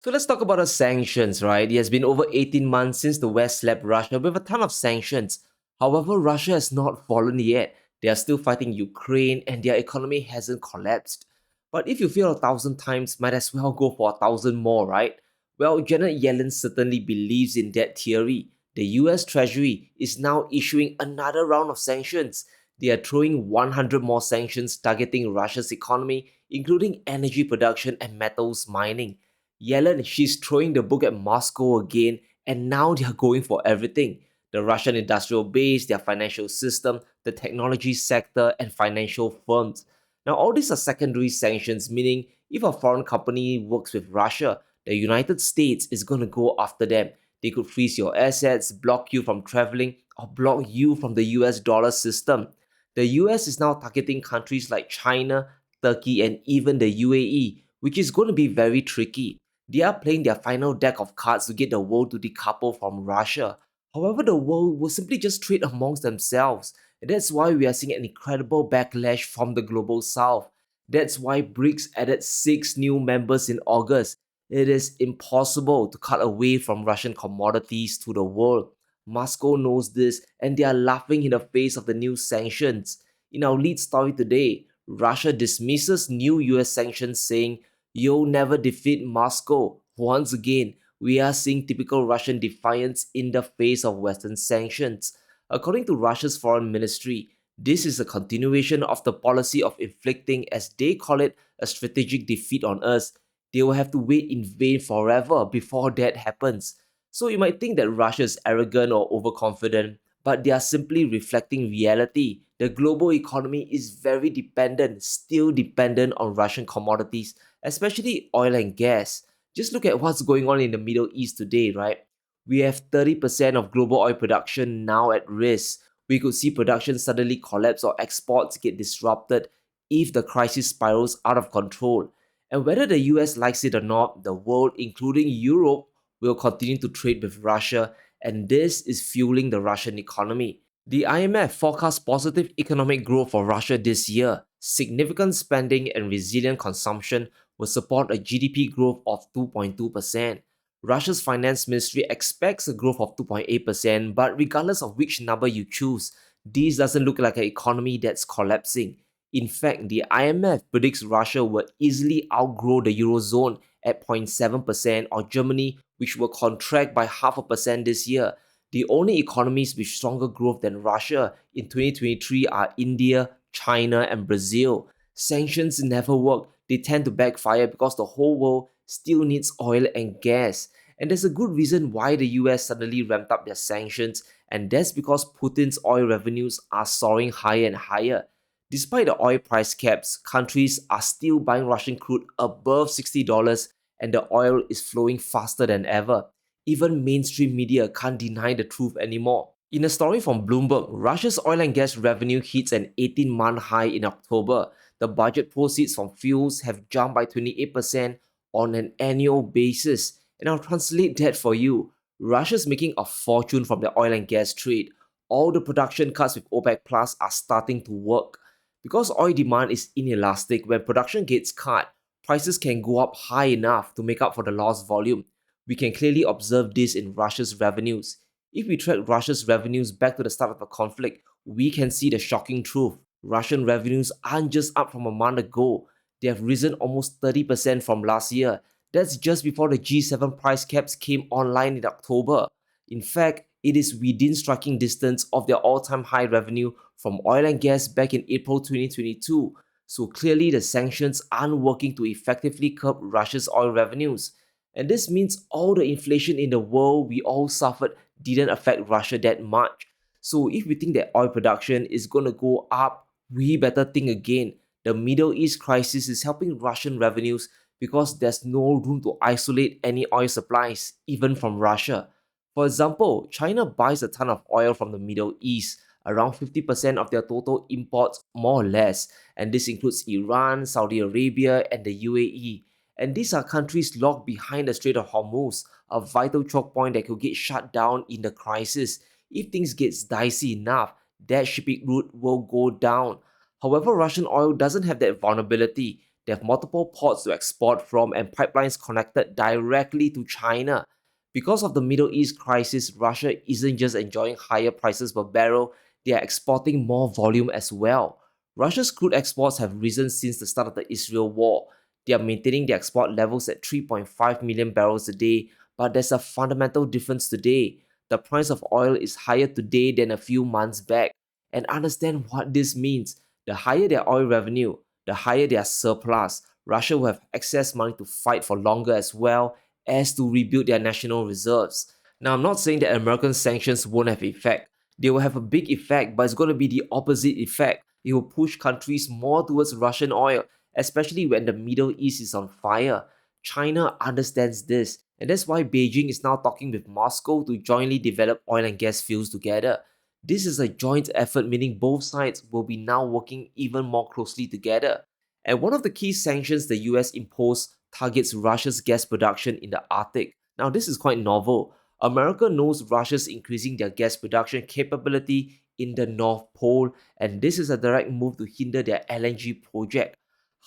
So let's talk about the sanctions, right? It has been over 18 months since the West slapped Russia with a ton of sanctions. However, Russia has not fallen yet. They are still fighting Ukraine and their economy hasn't collapsed. But if you fail 1,000 times, might as well go for 1,000 more, right? Well, Janet Yellen certainly believes in that theory. The US Treasury is now issuing another round of sanctions. They are throwing 100 more sanctions targeting Russia's economy, including energy production and metals mining. Yellen, she's throwing the book at Moscow again, and now they're going for everything: the Russian industrial base, their financial system, the technology sector, and financial firms. Now, all these are secondary sanctions, meaning if a foreign company works with Russia, the United States is going to go after them. They could freeze your assets, block you from traveling, or block you from the US dollar system. The US is now targeting countries like China, Turkey, and even the UAE, which is going to be very tricky. They are playing their final deck of cards to get the world to decouple from Russia. However, the world will simply just trade amongst themselves. And that's why we are seeing an incredible backlash from the global south. That's why BRICS added 6 new members in August. It is impossible to cut away from Russian commodities to the world. Moscow knows this and they are laughing in the face of the new sanctions. In our lead story today, Russia dismisses new US sanctions, saying, "You'll never defeat Moscow." Once again, we are seeing typical Russian defiance in the face of Western sanctions. According to Russia's foreign ministry, this is a continuation of the policy of inflicting, as they call it, a strategic defeat on us. They will have to wait in vain forever before that happens. So you might think that Russia is arrogant or overconfident, but they are simply reflecting reality. The global economy is very dependent, still dependent on Russian commodities, especially oil and gas. Just look at what's going on in the Middle East today, right? We have 30% of global oil production now at risk. We could see production suddenly collapse or exports get disrupted if the crisis spirals out of control. And whether the US likes it or not, the world, including Europe, will continue to trade with Russia, and this is fueling the Russian economy. The IMF forecasts positive economic growth for Russia this year. Significant spending and resilient consumption will support a GDP growth of 2.2%. Russia's finance ministry expects a growth of 2.8%, but regardless of which number you choose, this doesn't look like an economy that's collapsing. In fact, the IMF predicts Russia will easily outgrow the Eurozone at 0.7%, or Germany, which will contract by 0.5% this year. The only economies with stronger growth than Russia in 2023 are India, China, and Brazil. Sanctions never work. They tend to backfire because the whole world still needs oil and gas. And there's a good reason why the US suddenly ramped up their sanctions, and that's because Putin's oil revenues are soaring higher and higher. Despite the oil price caps, countries are still buying Russian crude above $60, and the oil is flowing faster than ever. Even mainstream media can't deny the truth anymore. In a story from Bloomberg, Russia's oil and gas revenue hits an 18-month high in October. The budget proceeds from fuels have jumped by 28% on an annual basis. And I'll translate that for you. Russia's making a fortune from the oil and gas trade. All the production cuts with OPEC Plus are starting to work. Because oil demand is inelastic, when production gets cut, prices can go up high enough to make up for the lost volume. We can clearly observe this in Russia's revenues. If we track Russia's revenues back to the start of the conflict, we can see the shocking truth. Russian revenues aren't just up from a month ago, they have risen almost 30% from last year. That's just before the G7 price caps came online in October. In fact, it is within striking distance of their all-time high revenue from oil and gas back in April 2022. So clearly the sanctions aren't working to effectively curb Russia's oil revenues. And this means all the inflation in the world we all suffered didn't affect Russia that much. So if we think that oil production is going to go up, we better think again. The Middle East crisis is helping Russian revenues because there's no room to isolate any oil supplies, even from Russia. For example, China buys a ton of oil from the Middle East, around 50% of their total imports, more or less, and this includes Iran, Saudi Arabia, and the UAE. And these are countries locked behind the Strait of Hormuz, a vital choke point that could get shut down in the crisis. If things gets dicey enough, that shipping route will go down. However, Russian oil doesn't have that vulnerability. They have multiple ports to export from and pipelines connected directly to China. Because of the Middle East crisis, Russia isn't just enjoying higher prices per barrel, they are exporting more volume as well. Russia's crude exports have risen since the start of the Israel war. They are maintaining their export levels at 3.5 million barrels a day, but there's a fundamental difference today. The price of oil is higher today than a few months back. And understand what this means. The higher their oil revenue, the higher their surplus. Russia will have excess money to fight for longer as well as to rebuild their national reserves. Now, I'm not saying that American sanctions won't have effect. They will have a big effect, but it's going to be the opposite effect. It will push countries more towards Russian oil, especially when the Middle East is on fire. China understands this, and that's why Beijing is now talking with Moscow to jointly develop oil and gas fields together. This is a joint effort, meaning both sides will be now working even more closely together. And one of the key sanctions the US imposed targets Russia's gas production in the Arctic. Now, this is quite novel. America knows Russia's increasing their gas production capability in the North Pole, and this is a direct move to hinder their LNG project.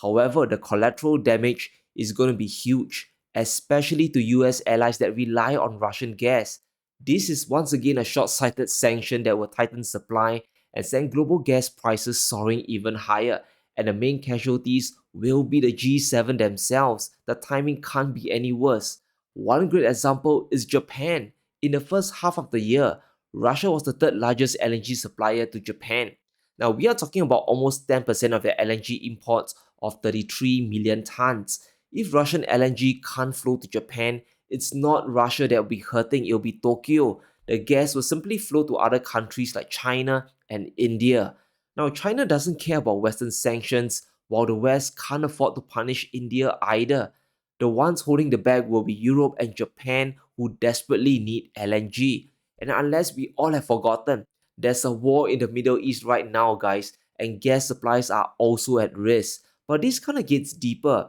However, the collateral damage is going to be huge, especially to US allies that rely on Russian gas. This is once again a short-sighted sanction that will tighten supply and send global gas prices soaring even higher, and the main casualties will be the G7 themselves. The timing can't be any worse. One great example is Japan. In the first half of the year, Russia was the third largest LNG supplier to Japan. Now, we are talking about almost 10% of their LNG imports of 33 million tons. If Russian LNG can't flow to Japan, it's not Russia that will be hurting, it'll be Tokyo. The gas will simply flow to other countries like China and India. Now, China doesn't care about Western sanctions, while the West can't afford to punish India either. The ones holding the bag will be Europe and Japan, who desperately need LNG. And unless we all have forgotten, there's a war in the Middle East right now, guys, and gas supplies are also at risk. But this kind of gets deeper.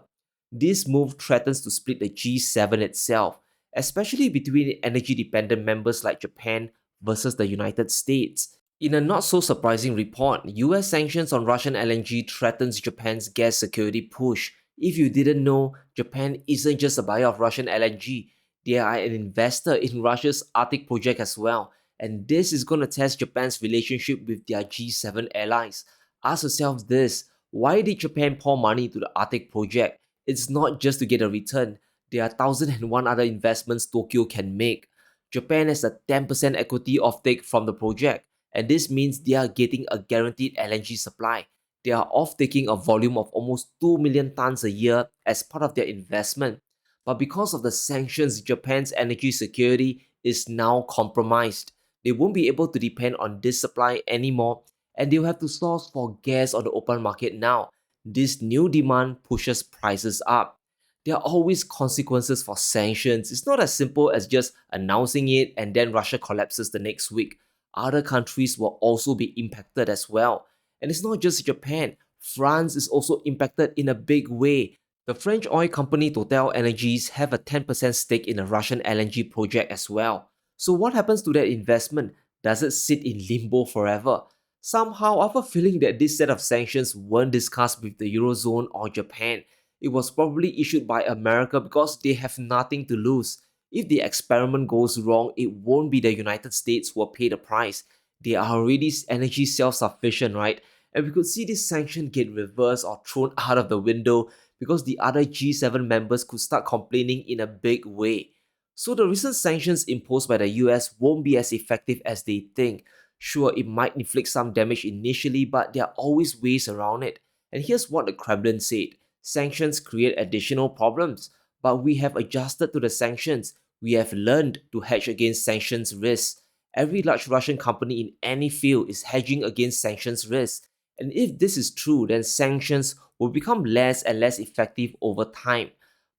This move threatens to split the G7 itself, especially between energy dependent members like Japan versus the United States. In a not so surprising report, US sanctions on Russian LNG threatens Japan's gas security push. If you didn't know, Japan isn't just a buyer of Russian LNG, they are an investor in Russia's Arctic project as well. And this is going to test Japan's relationship with their G7 allies. Ask yourselves this: why did Japan pour money into the Arctic project? It's not just to get a return. There are 1001 other investments Tokyo can make. Japan has a 10% equity offtake from the project, and this means they are getting a guaranteed LNG supply. They are off-taking a volume of almost 2 million tons a year as part of their investment. But because of the sanctions, Japan's energy security is now compromised. They won't be able to depend on this supply anymore, and they'll have to source for gas on the open market now. This new demand pushes prices up. There are always consequences for sanctions. It's not as simple as just announcing it and then Russia collapses the next week. Other countries will also be impacted as well. And it's not just Japan. France is also impacted in a big way. The French oil company Total Energies have a 10% stake in the Russian LNG project as well. So what happens to that investment? Does it sit in limbo forever? Somehow, I have a feeling that this set of sanctions weren't discussed with the Eurozone or Japan. It was probably issued by America because they have nothing to lose. If the experiment goes wrong, it won't be the United States who will pay the price. They are already energy self-sufficient, right? And we could see this sanction get reversed or thrown out of the window because the other G7 members could start complaining in a big way. So the recent sanctions imposed by the US won't be as effective as they think. Sure, it might inflict some damage initially, but there are always ways around it. And here's what the Kremlin said: sanctions create additional problems, but we have adjusted to the sanctions. We have learned to hedge against sanctions risks. Every large Russian company in any field is hedging against sanctions risks. And if this is true, then sanctions will become less and less effective over time.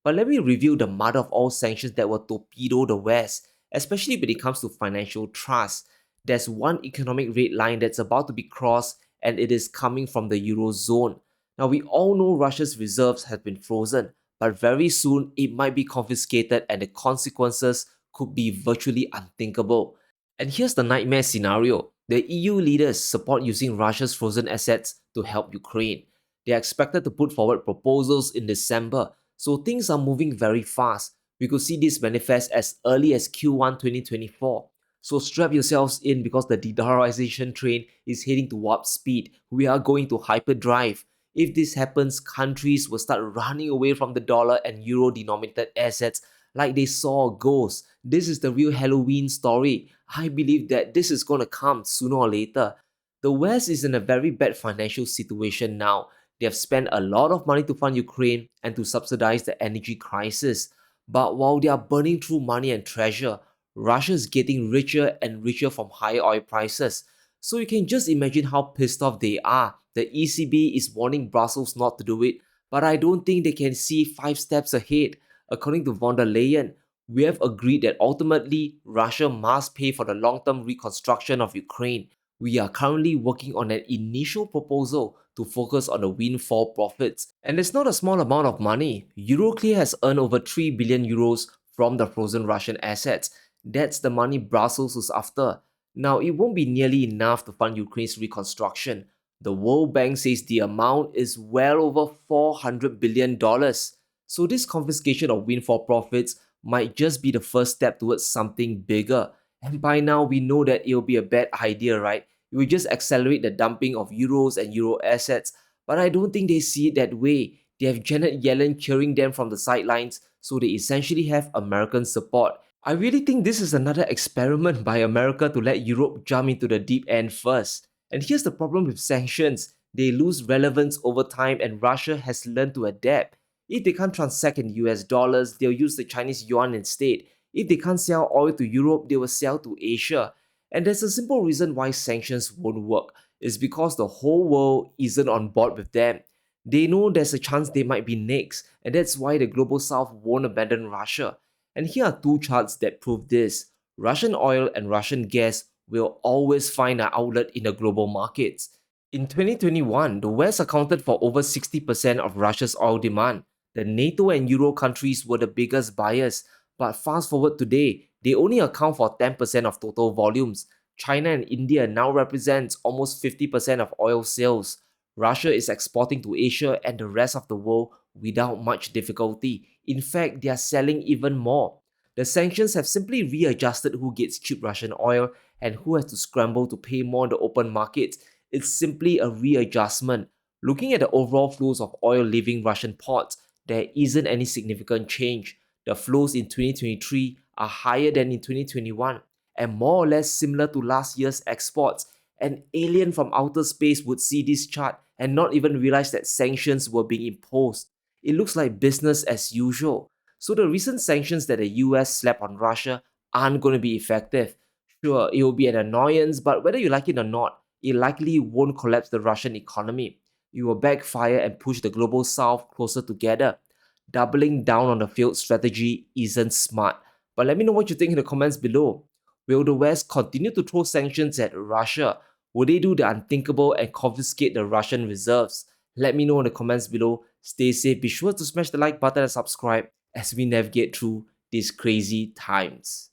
But let me review the mother of all sanctions that will torpedo the West, especially when it comes to financial trust. There's one economic red line that's about to be crossed, and it is coming from the Eurozone. Now, we all know Russia's reserves have been frozen, but very soon it might be confiscated and the consequences could be virtually unthinkable. And here's the nightmare scenario: the EU leaders support using Russia's frozen assets to help Ukraine. They are expected to put forward proposals in December, so things are moving very fast. We could see this manifest as early as Q1 2024. So strap yourselves in because the de-dollarization train is heading to warp speed. We are going to hyperdrive. If this happens, countries will start running away from the dollar and euro denominated assets like they saw a ghost. This is the real Halloween story. I believe that this is going to come sooner or later. The West is in a very bad financial situation now. They have spent a lot of money to fund Ukraine and to subsidize the energy crisis. But while they are burning through money and treasure, Russia is getting richer and richer from higher oil prices. So you can just imagine how pissed off they are. The ECB is warning Brussels not to do it, but I don't think they can see 5 steps ahead. According to von der Leyen, we have agreed that ultimately Russia must pay for the long-term reconstruction of Ukraine. We are currently working on an initial proposal to focus on the windfall profits. And it's not a small amount of money. Euroclear has earned over 3 billion euros from the frozen Russian assets. That's the money Brussels is after. Now, it won't be nearly enough to fund Ukraine's reconstruction. The World Bank says the amount is well over $400 billion. So this confiscation of windfall profits might just be the first step towards something bigger. And by now, we know that it'll be a bad idea, right? It will just accelerate the dumping of euros and euro assets. But I don't think they see it that way. They have Janet Yellen cheering them from the sidelines, so they essentially have American support. I really think this is another experiment by America to let Europe jump into the deep end first. And here's the problem with sanctions. They lose relevance over time and Russia has learned to adapt. If they can't transact in US dollars, they'll use the Chinese yuan instead. If they can't sell oil to Europe, they will sell to Asia. And there's a simple reason why sanctions won't work. It's because the whole world isn't on board with them. They know there's a chance they might be next, and that's why the global south won't abandon Russia. And here are 2 charts that prove this. Russian oil and Russian gas will always find an outlet in the global markets. In 2021, the West accounted for over 60% of Russia's oil demand. The NATO and Euro countries were the biggest buyers, but fast forward today, they only account for 10% of total volumes. China and India now represents almost 50% of oil sales. Russia is exporting to Asia and the rest of the world without much difficulty. In fact, they are selling even more. The sanctions have simply readjusted who gets cheap Russian oil and who has to scramble to pay more in the open markets. It's simply a readjustment. Looking at the overall flows of oil leaving Russian ports, there isn't any significant change. The flows in 2023 are higher than in 2021 and more or less similar to last year's exports. An alien from outer space would see this chart and not even realize that sanctions were being imposed. It looks like business as usual. So the recent sanctions that the US slapped on Russia aren't going to be effective. Sure, it will be an annoyance, but whether you like it or not, it likely won't collapse the Russian economy. It will backfire and push the global south closer together. Doubling down on the failed strategy isn't smart. But let me know what you think in the comments below. Will the West continue to throw sanctions at Russia? Will they do the unthinkable and confiscate the Russian reserves? Let me know in the comments below. Stay safe, be sure to smash the like button and subscribe as we navigate through these crazy times.